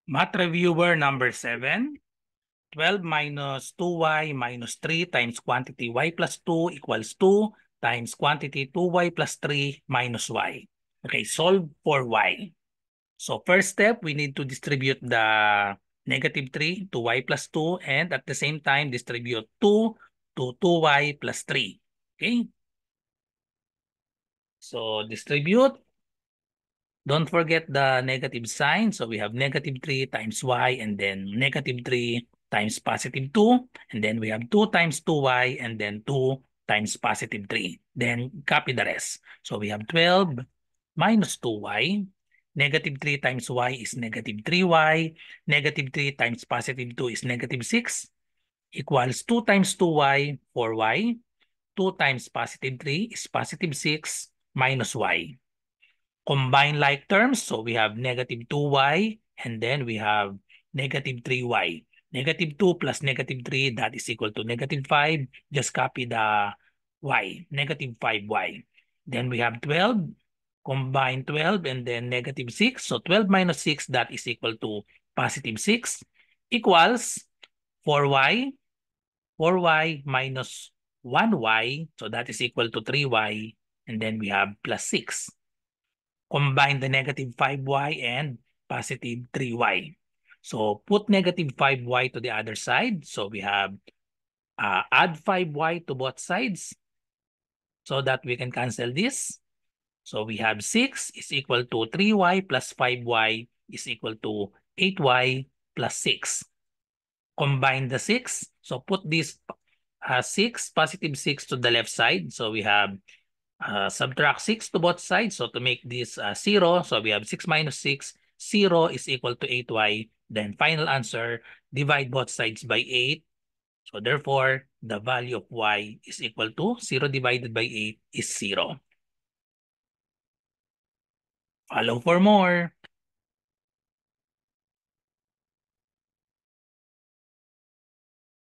Math reviewer number 7. 12 minus 2y minus 3 times quantity y plus 2 equals 2 times quantity 2y plus 3 minus y. Okay, solve for y. So first step, we need to distribute the negative 3 to y plus 2 and at the same time distribute 2 to 2y plus 3. Okay? So distribute. Don't forget the negative sign. So we have negative 3 times y and then negative 3 times positive 2. And then we have 2 times 2y and then 2 times positive 3. Then copy the rest. So we have 12 minus 2y. Negative 3 times y is negative 3y. Negative 3 times positive 2 is negative 6 equals 2 times 2y, 4y. 2 times positive 3 is positive 6 minus y. Combine like terms. So we have negative 2y and then we have negative 3y. Negative 2 plus negative 3, that is equal to negative 5. Just copy the y, negative 5y. Then we have 12. Combine 12 and then negative 6. So 12 minus 6, that is equal to positive 6 equals 4y. 4y minus 1y. So that is equal to 3y. And then we have plus 6. Combine the negative 5y and positive 3y. So put negative 5y to the other side. So we have add 5y to both sides so that we can cancel this. So we have 6 is equal to 3y plus 5y is equal to 8y plus 6. Combine the 6. So put this 6, positive 6 to the left side. So we have subtract 6 to both sides. So to make this 0, so we have 6 minus 6, 0 is equal to 8y. Then final answer, divide both sides by 8. So therefore, the value of y is equal to 0 divided by 8 is 0. Follow for more.